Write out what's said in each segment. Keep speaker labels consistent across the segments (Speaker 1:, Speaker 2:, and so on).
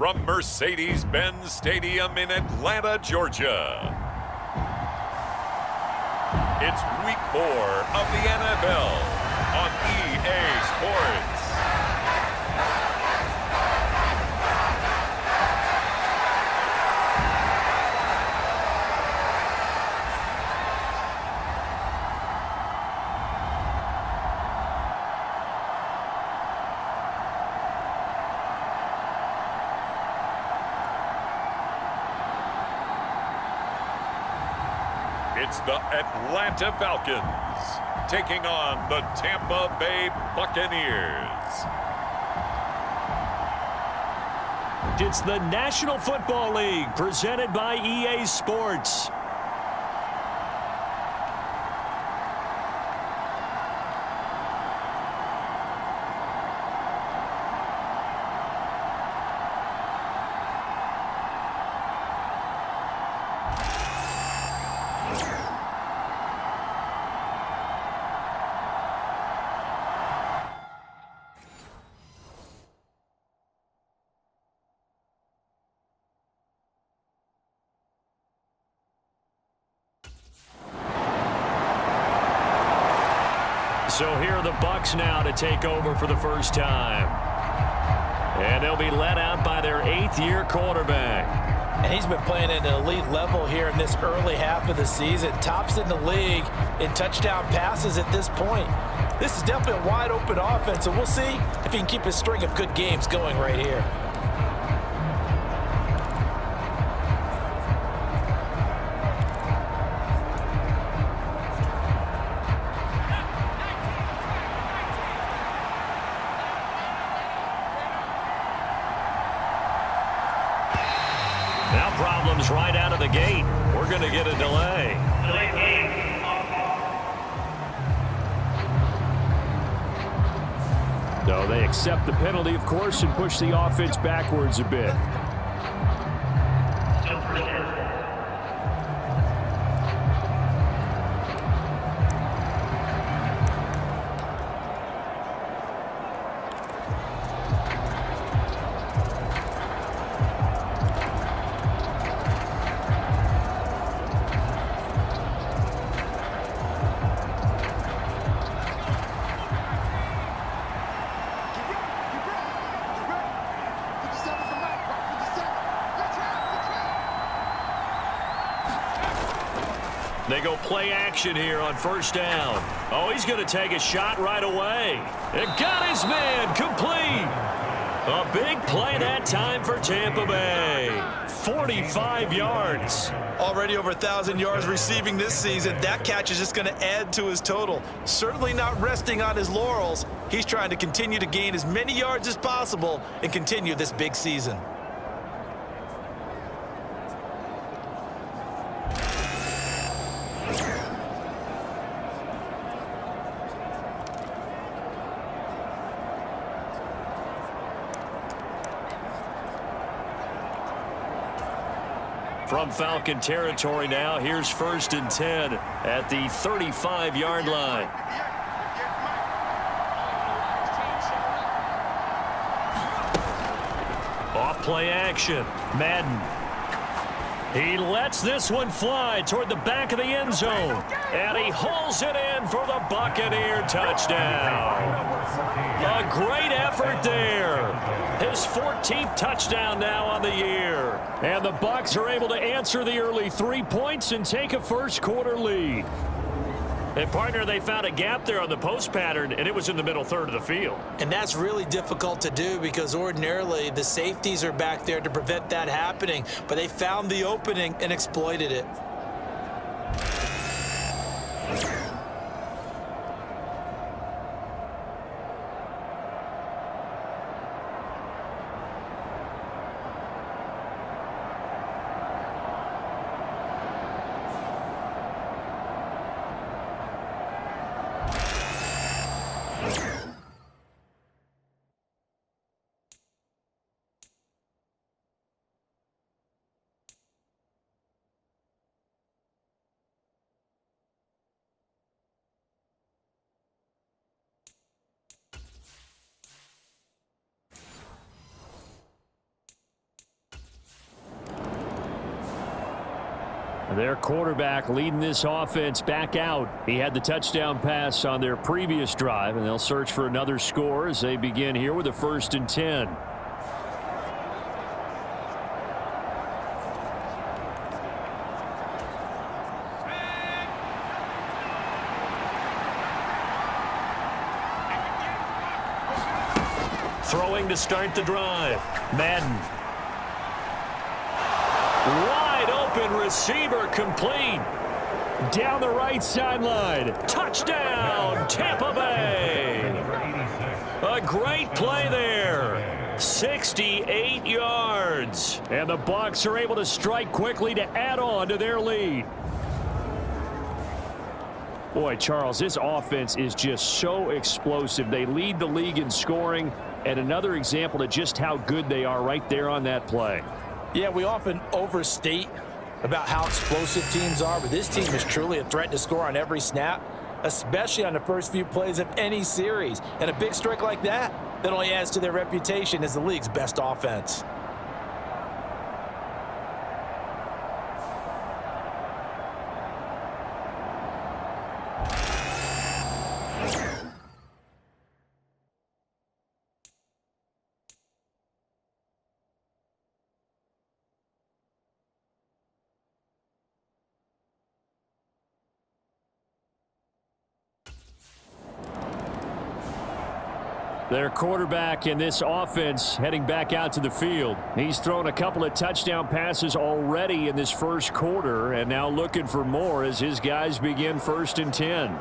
Speaker 1: from Mercedes-Benz Stadium in Atlanta, Georgia. It's Week 4 of the NFL on EA Sports. It's the Atlanta Falcons taking on the Tampa Bay Buccaneers.
Speaker 2: It's the National Football League presented by EA Sports. So here are the Bucs now to take over for the first time. And they'll be led out by their 8th-year quarterback.
Speaker 3: And he's been playing at an elite level here in this early half of the season. Tops in the league in touchdown passes at this point. This is definitely a wide-open offense, and we'll see if he can keep his string of good games going right here.
Speaker 2: Now problems right out of the gate. We're going to get a delay. So they accept the penalty, of course, and push the offense backwards a bit. They go play action here on first down. Oh, he's going to take a shot right away. It got his man complete. A big play that time for Tampa Bay. 45 yards.
Speaker 3: Already over 1,000 yards receiving this season. That catch is just going to add to his total. Certainly not resting on his laurels. He's trying to continue to gain as many yards as possible and continue this big season.
Speaker 2: From Falcon territory now, here's 1st and 10 at the 35-yard line. Off play action. Madden. He lets this one fly toward the back of the end zone. And he hauls it in for the Buccaneer touchdown. A great effort there. His 14th touchdown now on the year. And the Bucs are able to answer the early 3 points and take a first-quarter lead. And, partner, they found a gap there on the post pattern, and it was in the middle third of the field.
Speaker 3: And that's really difficult to do because ordinarily the safeties are back there to prevent that happening. But they found the opening and exploited it.
Speaker 2: Their quarterback leading this offense back out. He had the touchdown pass on their previous drive, and they'll search for another score as they begin here with a 1st and 10. Throwing to start the drive. Madden. Wide open receiver complete. Down the right sideline. Touchdown, Tampa Bay. A great play there. 68 yards. And the Bucs are able to strike quickly to add on to their lead. Boy, Charles, this offense is just so explosive. They lead the league in scoring, and another example of just how good they are right there on that play.
Speaker 3: Yeah, we often overstate about how explosive teams are, but this team is truly a threat to score on every snap, especially on the first few plays of any series. And a big strike like that only adds to their reputation as the league's best offense.
Speaker 2: Their quarterback in this offense heading back out to the field. He's thrown a couple of touchdown passes already in this first quarter, and now looking for more as his guys begin 1st and 10.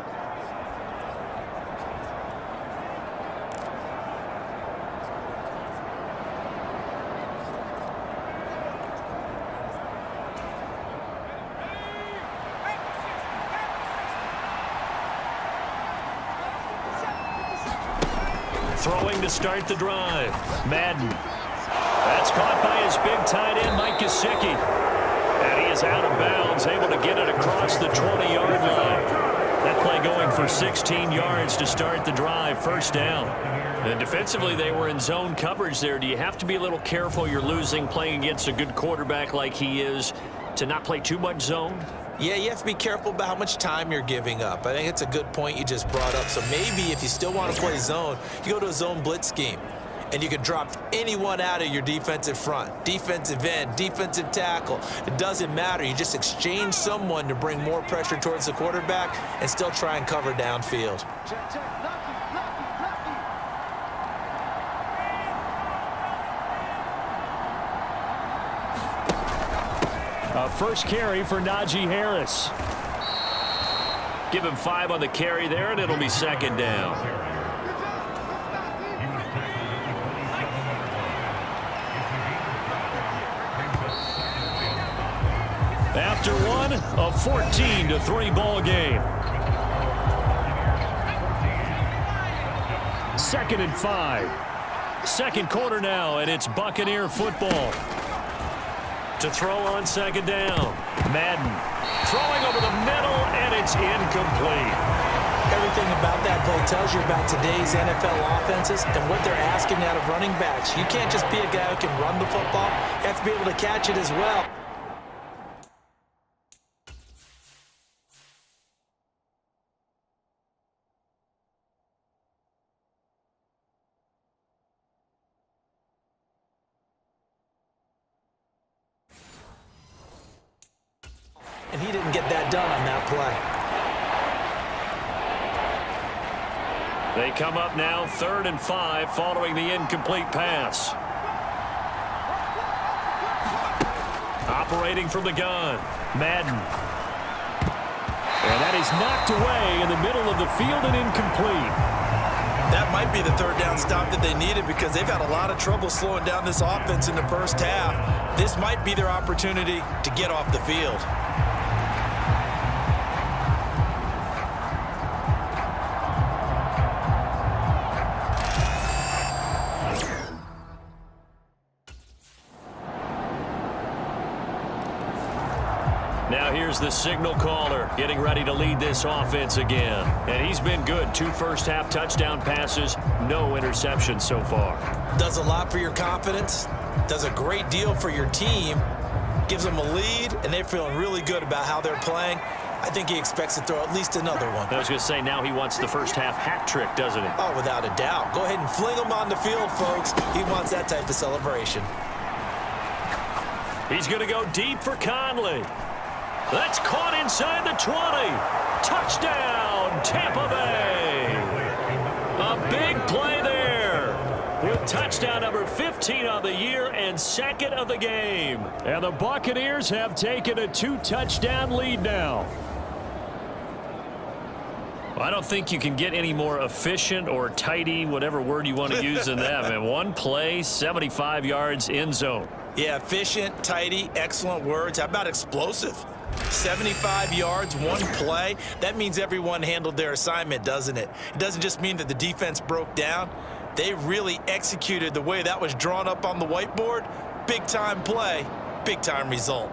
Speaker 2: Throwing to start the drive. Madden. That's caught by his big tight end, Mike Gesicki. And he is out of bounds, able to get it across the 20-yard line. That play going for 16 yards to start the drive, 1st down. And defensively, they were in zone coverage there. Do you have to be a little careful? You're losing playing against a good quarterback like he is to not play too much zone?
Speaker 3: Yeah, you have to be careful about how much time you're giving up. I think it's a good point you just brought up. So maybe if you still want to play zone, you go to a zone blitz scheme. And you can drop anyone out of your defensive front, defensive end, defensive tackle. It doesn't matter. You just exchange someone to bring more pressure towards the quarterback and still try and cover downfield.
Speaker 2: First carry for Najee Harris. Give him 5 on the carry there, and it'll be 2nd down. After one, a 14-3 ball game. 2nd and 5. Second quarter now, and it's Buccaneer football. To throw on 2nd down. Madden throwing over the middle, and it's incomplete.
Speaker 3: Everything about that play tells you about today's NFL offenses and what they're asking out of running backs. You can't just be a guy who can run the football. You have to be able to catch it as well. And he didn't get that done on that play.
Speaker 2: They come up now 3rd and 5 following the incomplete pass. Operating from the gun. Madden. And that is knocked away in the middle of the field and incomplete.
Speaker 3: That might be the 3rd down stop that they needed because they've had a lot of trouble slowing down this offense in the first half. This might be their opportunity to get off the field.
Speaker 2: Now here's the signal caller getting ready to lead this offense again. And he's been good. 2 first-half touchdown passes, no interceptions so far.
Speaker 3: Does a lot for your confidence. Does a great deal for your team. gives them a lead, and they're feeling really good about how they're playing. I think he expects to throw at least another one.
Speaker 2: I was going to say, now he wants the first half hat trick, doesn't he?
Speaker 3: Oh, without a doubt. Go ahead and fling him on the field, folks. He wants that type of celebration.
Speaker 2: He's going to go deep for Conley. That's caught inside the 20. Touchdown, Tampa Bay. A big play there. With touchdown number 15 on the year and second of the game. And the Buccaneers have taken a 2-touchdown lead now. I don't think you can get any more efficient or tidy, whatever word you want to use in that. I mean, one play, 75 yards, end zone.
Speaker 3: Yeah, efficient, tidy, excellent words. How about explosive? 75 yards, one play. That means everyone handled their assignment, doesn't it? It doesn't just mean that the defense broke down. They really executed the way that was drawn up on the whiteboard. Big-time play, big-time result.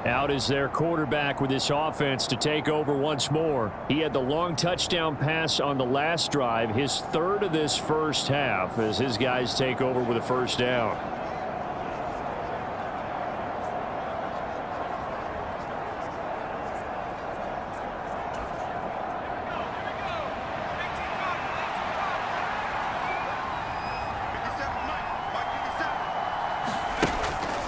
Speaker 2: Out is their quarterback with this offense to take over once more. He had the long touchdown pass on the last drive, his third of this first half, as his guys take over with a first down.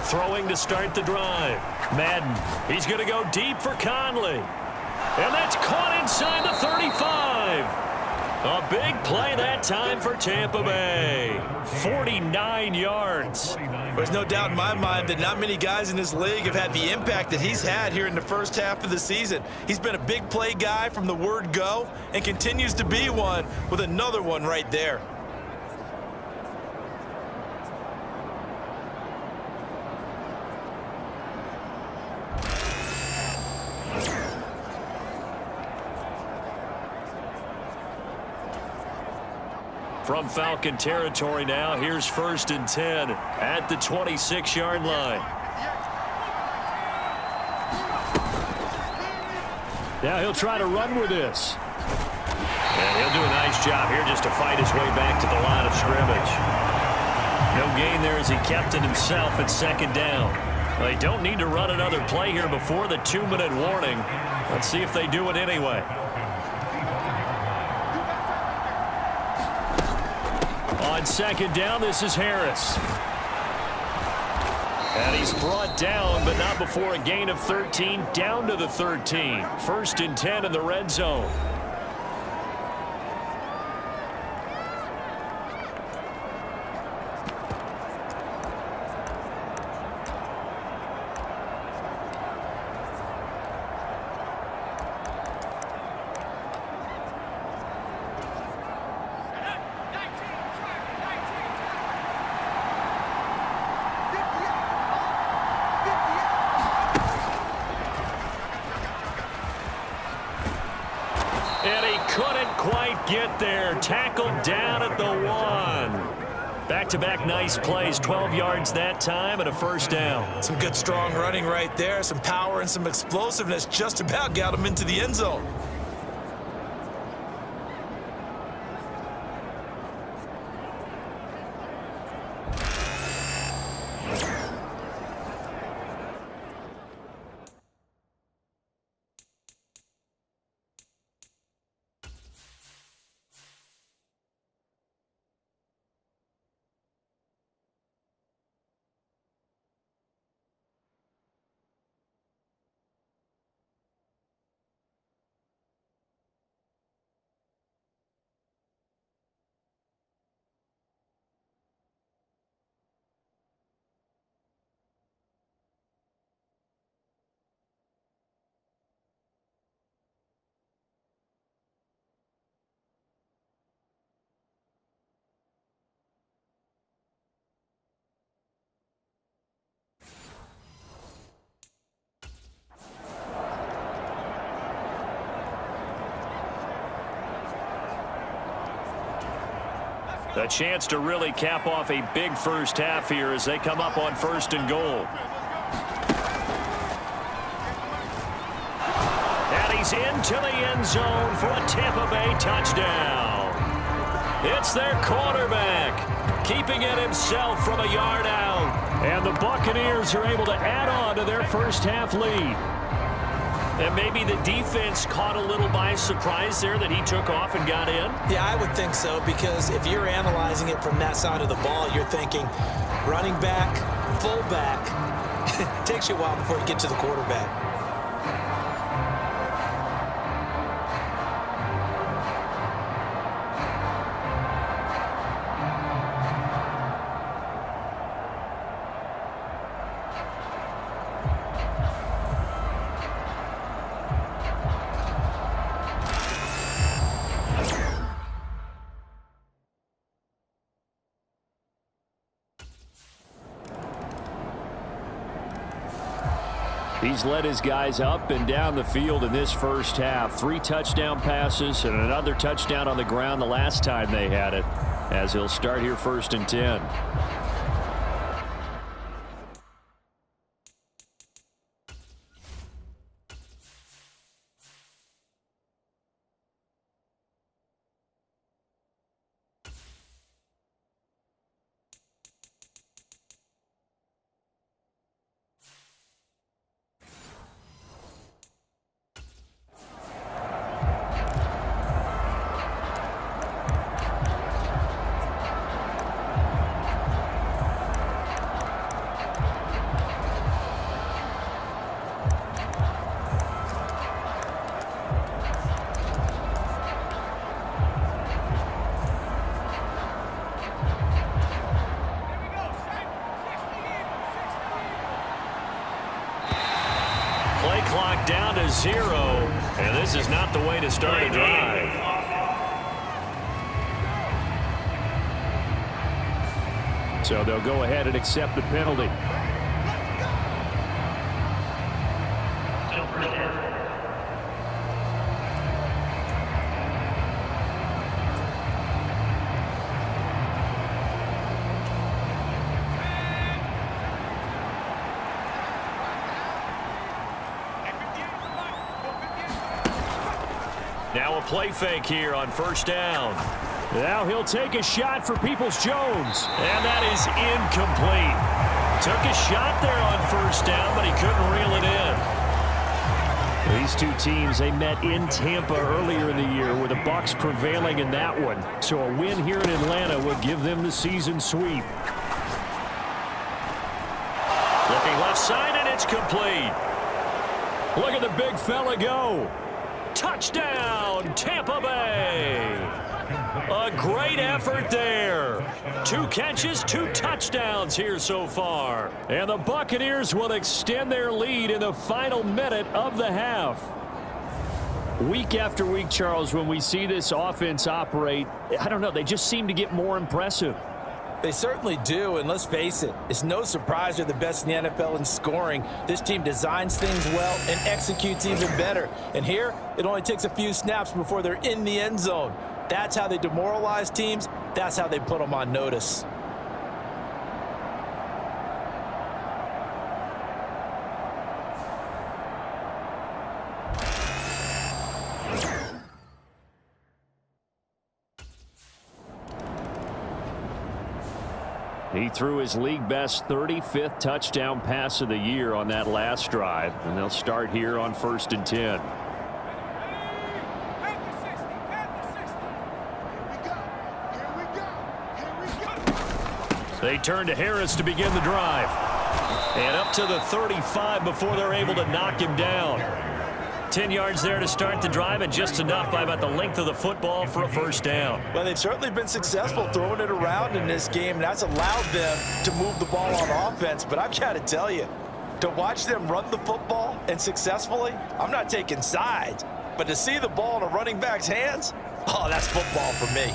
Speaker 2: Throwing to start the drive. Madden, he's going to go deep for Conley. And that's caught inside the 35. A big play that time for Tampa Bay. 49 yards.
Speaker 3: There's no doubt in my mind that not many guys in this league have had the impact that he's had here in the first half of the season. He's been a big play guy from the word go and continues to be one with another one right there.
Speaker 2: From Falcon territory now, here's 1st and 10 at the 26-yard line. Now he'll try to run with this. And he'll do a nice job here just to fight his way back to the line of scrimmage. No gain there as he kept it himself at 2nd down. They don't need to run another play here before the 2-minute warning. Let's see if they do it anyway. On 2nd down, this is Harris. And he's brought down, but not before a gain of 13, down to the 13. 1st and 10 in the red zone. And he couldn't quite get there. Tackled down at the 1. Back-to-back nice plays, 12 yards that time and a 1st down.
Speaker 3: Some good strong running right there, some power and some explosiveness just about got him into the end zone.
Speaker 2: A chance to really cap off a big first half here as they come up on 1st and goal. he's into the end zone for a Tampa Bay touchdown. It's their quarterback, keeping it himself from a yard out. And the Buccaneers are able to add on to their first half lead. And maybe the defense caught a little by surprise there that he took off and got in?
Speaker 3: Yeah, I would think so, because if you're analyzing it from that side of the ball, you're thinking running back, fullback. It takes you a while before you get to the quarterback.
Speaker 2: He's led his guys up and down the field in this first half. 3 touchdown passes and another touchdown on the ground the last time they had it, as he'll start here 1st and 10. Play clock down to 0, and this is not the way to start a drive. So they'll go ahead and accept the penalty. Now a play fake here on 1st down. Now he'll take a shot for Peoples-Jones. And that is incomplete. Took a shot there on 1st down, but he couldn't reel it in. These two teams, they met in Tampa earlier in the year, with the Bucs prevailing in that one. So a win here in Atlanta will give them the season sweep. Looking left side, and it's complete. Look at the big fella go. Touchdown, Tampa Bay. A great effort there. 2 catches, 2 touchdowns here so far. And the Buccaneers will extend their lead in the final minute of the half. Week after week, Charles, when we see this offense operate, I don't know, they just seem to get more impressive.
Speaker 3: They certainly do, and let's face it, it's no surprise they're the best in the NFL in scoring. This team designs things well and executes even better. And here, it only takes a few snaps before they're in the end zone. That's how they demoralize teams. That's how they put them on notice.
Speaker 2: He threw his league-best 35th touchdown pass of the year on that last drive, and they'll start here on 1st and 10. They turn to Harris to begin the drive. And up to the 35 before they're able to knock him down. 10 yards there to start the drive, and just enough by about the length of the football for a 1st down.
Speaker 3: Well, they've certainly been successful throwing it around in this game, and that's allowed them to move the ball on offense. But I've got to tell you, to watch them run the football and successfully, I'm not taking sides. But to see the ball in a running back's hands, oh, that's football for me.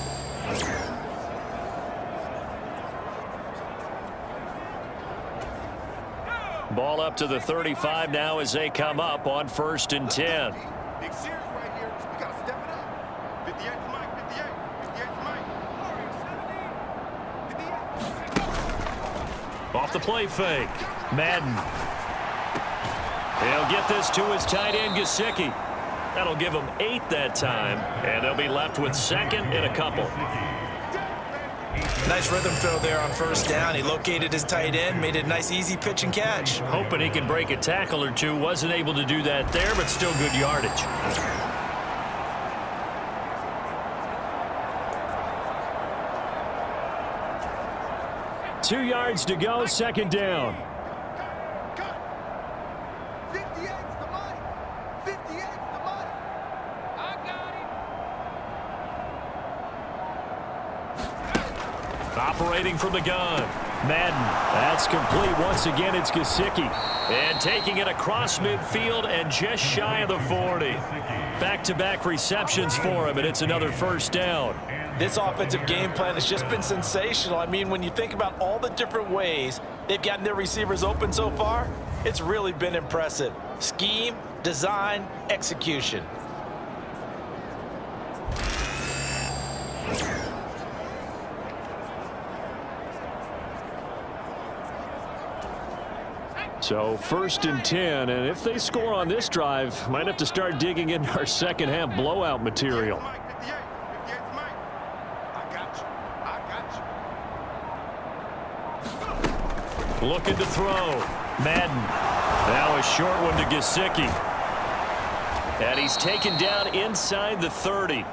Speaker 2: Ball up to the 35 now as they come up on 1st and 10.
Speaker 4: Big series right here. We got to step it up. 58 to Mike, 58. 58 to Mike.
Speaker 2: Off the play fake. Madden. He'll get this to his tight end, Gesicki. That'll give them 8 that time, and they'll be left with second and a couple.
Speaker 3: Nice rhythm throw there on first down. He located his tight end, made it a nice, easy pitch and catch.
Speaker 2: Hoping he can break a tackle or two. Wasn't able to do that there, but still good yardage. Two yards to go, second down.
Speaker 4: Cut. 58's the money. 58's the money. I got him.
Speaker 2: Operating from the gun. Madden. That's complete once again. It's Gesicki. And taking it across midfield and just shy of the 40. Back-to-back receptions for him, and it's another first down.
Speaker 3: This offensive game plan has just been sensational. I mean, when you think about all the different ways they've gotten their receivers open so far, it's really been impressive. Scheme, design, execution.
Speaker 2: So first and 10, and if they score on this drive, might have to start digging in our second half blowout material.
Speaker 4: Mike, 58. 58's Mike. I got you. I got you.
Speaker 2: Looking to throw. Madden. Now a short one to Gesicki. And he's taken down inside the 30.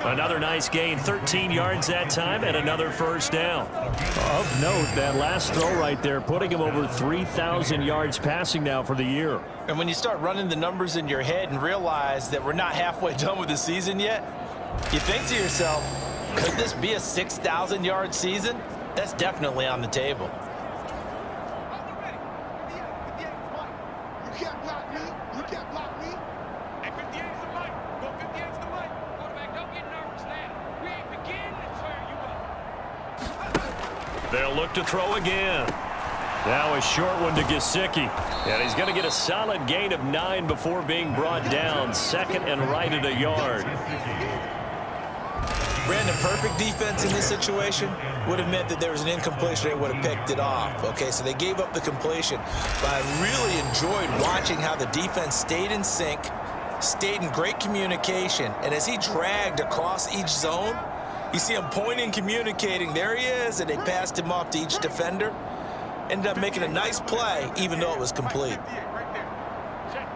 Speaker 2: Another nice gain, 13 yards that time, and another first down. Of note, that last throw right there, putting him over 3,000 yards passing now for the year.
Speaker 3: And when you start running the numbers in your head and realize that we're not halfway done with the season yet, you think to yourself, could this be a 6,000-yard season? That's definitely on the table.
Speaker 4: You can't block me. You can't block me.
Speaker 5: Hey, 58's the mic. Go 58's the mic. Quarterback, don't get nervous now. We ain't beginning to tear you up.
Speaker 2: They'll look to throw again. Now a short one to Gesicki. And he's going to get a solid gain of 9 before being brought down. Second and right at a yard.
Speaker 3: Brandon, perfect defense in this situation would have meant that there was an incompletion. They would have picked it off. Okay, so they gave up the completion. But I really enjoyed watching how the defense stayed in sync, stayed in great communication. And as he dragged across each zone, you see him pointing, communicating. There he is, and they passed him off to each defender. Ended up making a nice play, even though it was complete.
Speaker 4: Right there.
Speaker 5: Check.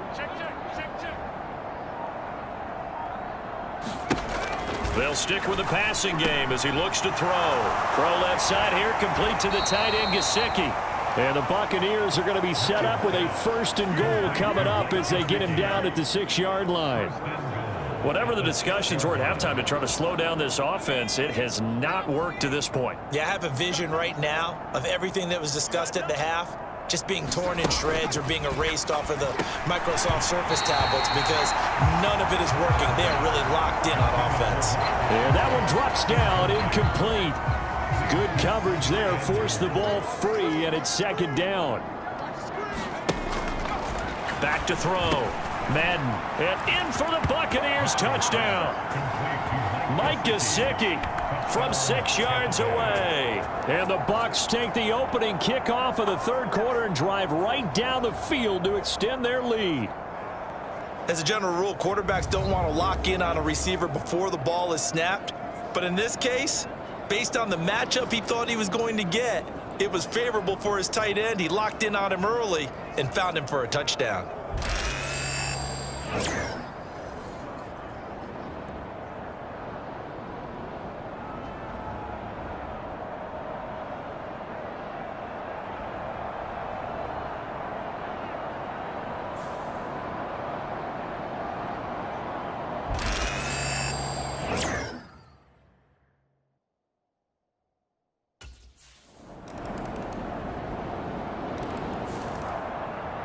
Speaker 2: They'll stick with the passing game as he looks to throw. Throw left side here, complete to the tight end, Gesicki. And the Buccaneers are going to be set up with a first and goal coming up as they get him down at the 6-yard line. Whatever the discussions were at halftime to try to slow down this offense, it has not worked to this point.
Speaker 3: Yeah, I have a vision right now of everything that was discussed at the half just being torn in shreds or being erased off of the Microsoft Surface tablets because none of it is working. They are really locked in on offense.
Speaker 2: And that one drops down, incomplete. Good coverage there, forced the ball free, and it's second down. Back to throw. Madden, and in for the Buccaneers, touchdown. Mike Gesicki from 6 yards away. And the Bucs take the opening kickoff of the third quarter and drive right down the field to extend their lead.
Speaker 3: As a general rule, quarterbacks don't want to lock in on a receiver before the ball is snapped. But in this case, based on the matchup he thought he was going to get, it was favorable for his tight end. He locked in on him early and found him for a touchdown.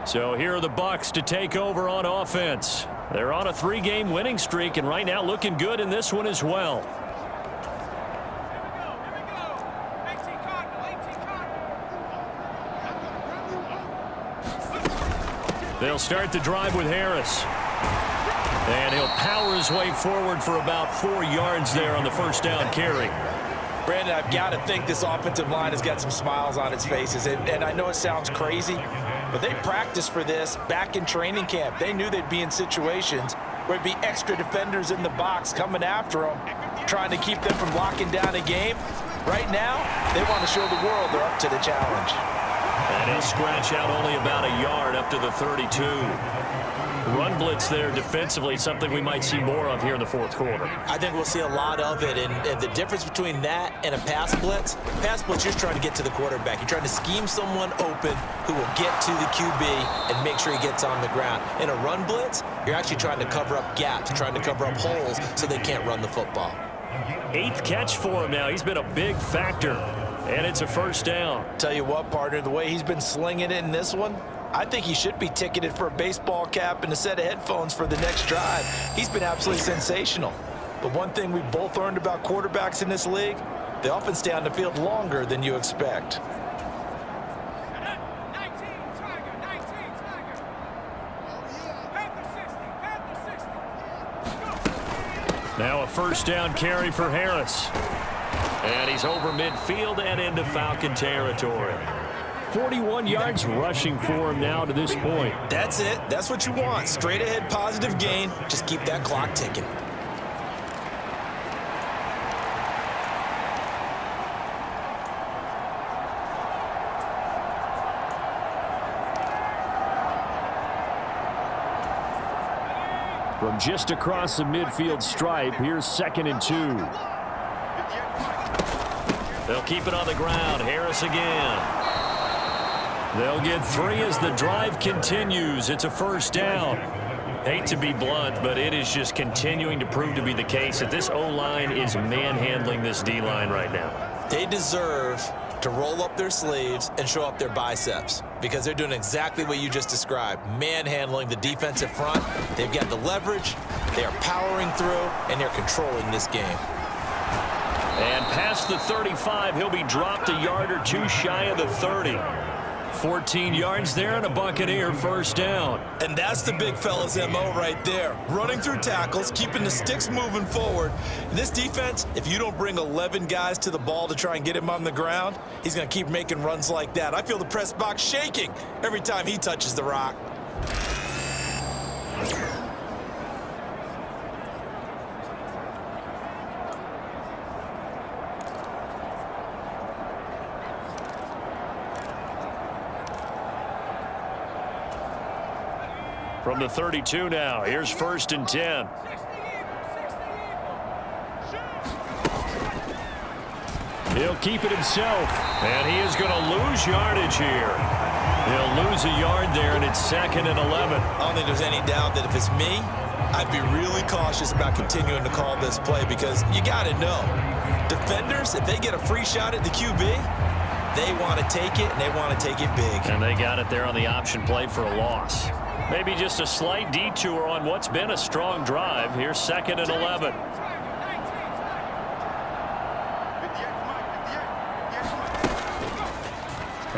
Speaker 2: So here are the Bucs to take over on offense. They're on a 3-game winning streak, and right now looking good in this one as well.
Speaker 5: Here we go. 18 Cardinal.
Speaker 2: They'll start the drive with Harris. And he'll power his way forward for about 4 yards there on the first down carry.
Speaker 3: Brandon, I've got to think this offensive line has got some smiles on its faces. And I know it sounds crazy, but they practiced for this back in training camp. They knew they'd be in situations where there'd be extra defenders in the box coming after them, trying to keep them from locking down a game. Right now, they want to show the world they're up to the challenge.
Speaker 2: And he'll scratch out only about a yard up to the 32. Run blitz there defensively, something we might see more of here in the fourth quarter.
Speaker 3: I think we'll see a lot of it, and the difference between that and a pass blitz, you're trying to get to the quarterback. You're trying to scheme someone open who will get to the QB and make sure he gets on the ground. In a run blitz, you're actually trying to cover up gaps, trying to cover up holes so they can't run the football.
Speaker 2: 8th catch for him now. He's been a big factor, and it's a first down.
Speaker 3: Tell you what, partner, the way he's been slinging it in this one, I think he should be ticketed for a baseball cap and a set of headphones for the next drive. He's been absolutely sensational. But one thing we both learned about quarterbacks in this league, they often stay on the field longer than you expect.
Speaker 5: 19, Tiger, 19, Tiger. Panther 60,
Speaker 2: Now a first down carry for Harris. And he's over midfield and into Falcon territory. 41 yards rushing for him now to this point.
Speaker 3: That's it. That's what you want. Straight ahead positive gain. Just keep that clock ticking.
Speaker 2: From just across the midfield stripe, here's 2nd and 2. They'll keep it on the ground. Harris again. They'll get 3 as the drive continues. It's a first down. Hate to be blunt, but it is just continuing to prove to be the case that this O-line is manhandling this D-line right now.
Speaker 3: They deserve to roll up their sleeves and show up their biceps because they're doing exactly what you just described, manhandling the defensive front. They've got the leverage, they are powering through, and they're controlling this game.
Speaker 2: And past the 35, he'll be dropped a yard or two shy of the 30. 14 yards there and a Buccaneer first down.
Speaker 3: And that's the big fella's MO right there. Running through tackles, keeping the sticks moving forward. In this defense, if you don't bring 11 guys to the ball to try and get him on the ground, he's going to keep making runs like that. I feel the press box shaking every time he touches the rock.
Speaker 2: From the 32 now, here's 1st and 10. He'll keep it himself, and he is going to lose yardage here. He'll lose a yard there, and it's 2nd and 11.
Speaker 3: I don't think there's any doubt that if it's me, I'd be really cautious about continuing to call this play because you got to know, defenders, if they get a free shot at the QB, they want to take it, and they want to take it big.
Speaker 2: And they got it there on the option play for a loss. Maybe just a slight detour on what's been a strong drive. Here's 2nd and 11.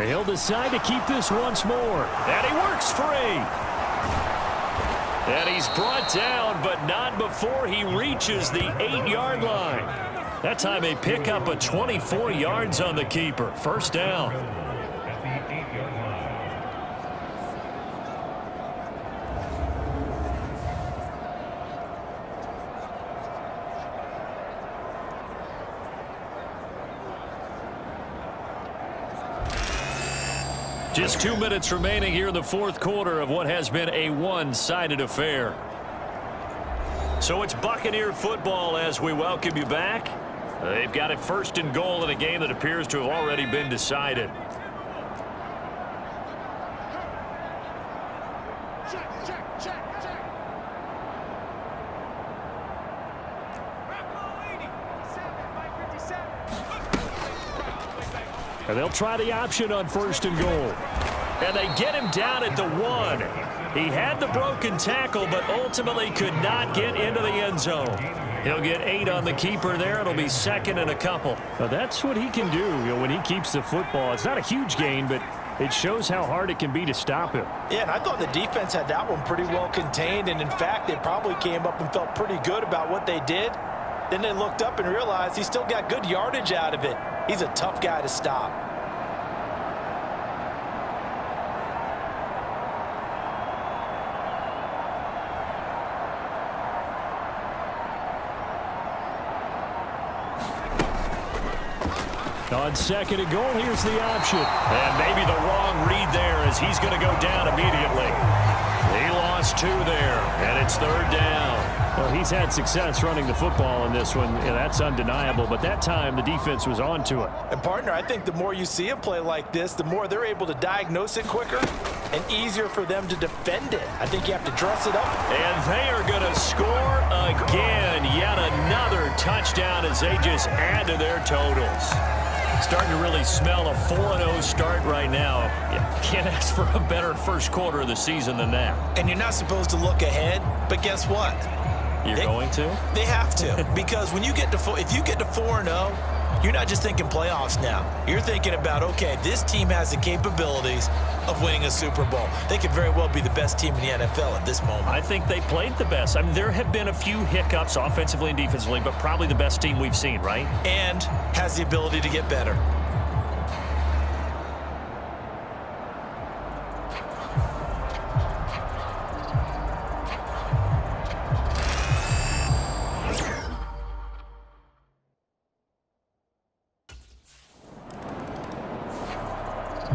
Speaker 2: He'll decide to keep this once more. And he works free. And he's brought down, but not before he reaches the 8-yard line. That time they pick up a 24 yards on the keeper. First down. Just 2 minutes remaining here in the fourth quarter of what has been a one-sided affair. So it's Buccaneer football as we welcome you back. They've got it 1st and goal in a game that appears to have already been decided. And they'll try the option on 1st and goal. And they get him down at the 1. He had the broken tackle, but ultimately could not get into the end zone. He'll get 8 on the keeper there. It'll be 2nd and a couple. Now that's what he can do, when he keeps the football. It's not a huge gain, but it shows how hard it can be to stop him.
Speaker 3: Yeah, and I thought the defense had that one pretty well contained, and in fact, they probably came up and felt pretty good about what they did. Then they looked up and realized he still got good yardage out of it. He's a tough guy to stop.
Speaker 2: On second and goal, here's the option. And maybe the wrong read there as he's going to go down immediately. He lost 2 there, and it's 3rd down. Well, he's had success running the football in this one, and that's undeniable. But that time, the defense was on to it.
Speaker 3: And, partner, I think the more you see a play like this, the more they're able to diagnose it quicker and easier for them to defend it. I think you have to dress it up.
Speaker 2: And they are going to score again. Yet another touchdown as they just add to their totals. Starting to really smell a 4-0 start right now. You can't ask for a better first quarter of the season than that.
Speaker 3: And you're not supposed to look ahead, but guess what?
Speaker 2: You're going to?
Speaker 3: They have to, because when you get to if you get to 4-0, you're not just thinking playoffs now. You're thinking about, okay, this team has the capabilities of winning a Super Bowl. They could very well be the best team in the NFL at this moment.
Speaker 2: I think they played the best. I mean, there have been a few hiccups offensively and defensively, but probably the best team we've seen, right?
Speaker 3: And has the ability to get better.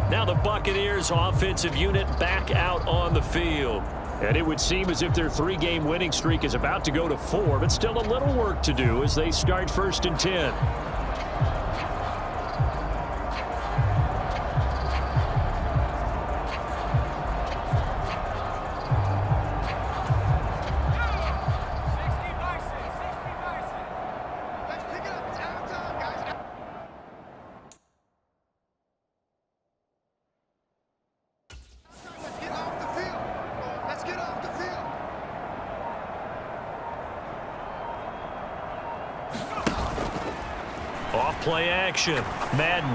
Speaker 2: Now the Buccaneers offensive unit back out on the field. And it would seem as if their 3-game winning streak is about to go to 4, but still a little work to do as they start 1st and 10.
Speaker 4: Let's pick it up. It's out of time, guys. Let's get off the field. Let's get off the field.
Speaker 2: Off play action. Madden.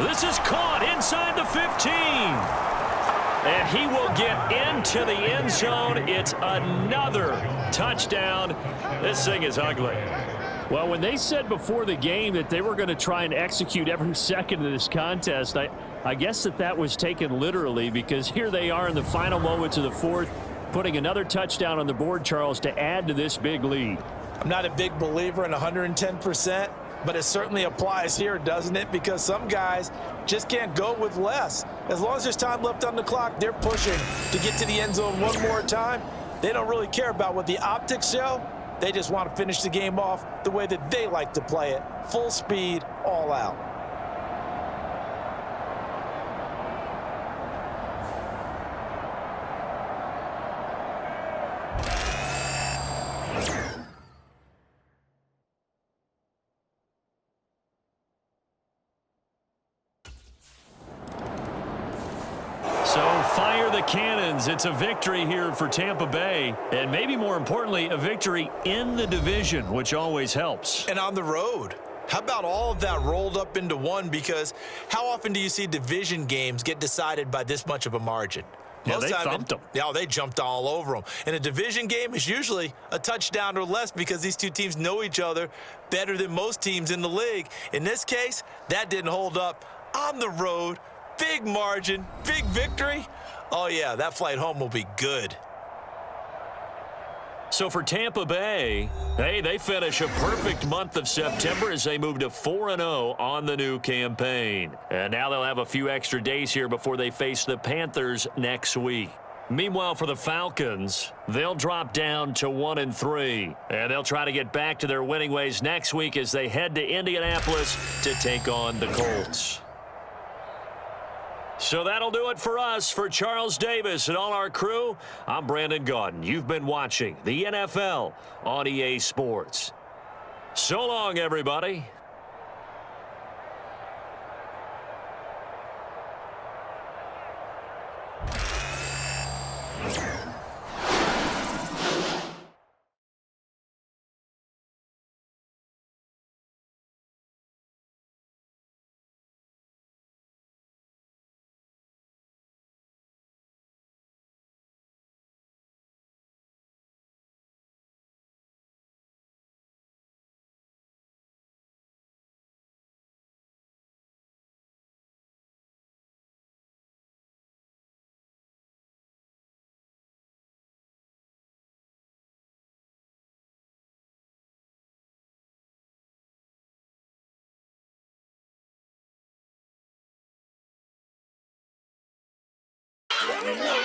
Speaker 2: This is caught inside the 15. And he will get into the end zone. It's another touchdown. This thing is ugly. Well, when they said before the game that they were going to try and execute every second of this contest, I guess that was taken literally, because here they are in the final moments of the 4th, putting another touchdown on the board, Charles, to add to this big lead.
Speaker 3: I'm not a big believer in 110%, but it certainly applies here, doesn't it? Because some guys just can't go with less. As long as there's time left on the clock, they're pushing to get to the end zone one more time. They don't really care about what the optics show. They just want to finish the game off the way that they like to play it. Full speed, all out.
Speaker 2: So fire the cannons. It's a victory here for Tampa Bay. And maybe more importantly, a victory in the division, which always helps.
Speaker 3: And on the road. How about all of that rolled up into one? Because how often do you see division games get decided by this much of a margin?
Speaker 2: Yeah, they thumped them.
Speaker 3: Yeah, they jumped all over them. And a division game is usually a touchdown or less because these two teams know each other better than most teams in the league. In this case, that didn't hold up. On the road, big margin, big victory. Oh, yeah, that flight home will be good.
Speaker 2: So for Tampa Bay, hey, they finish a perfect month of September as they move to 4-0 on the new campaign. And now they'll have a few extra days here before they face the Panthers next week. Meanwhile, for the Falcons, they'll drop down to 1-3. And they'll try to get back to their winning ways next week as they head to Indianapolis to take on the Colts. So that'll do it for us. For Charles Davis and all our crew, I'm Brandon Gaudin. You've been watching the NFL on EA Sports. So long, everybody.
Speaker 6: You know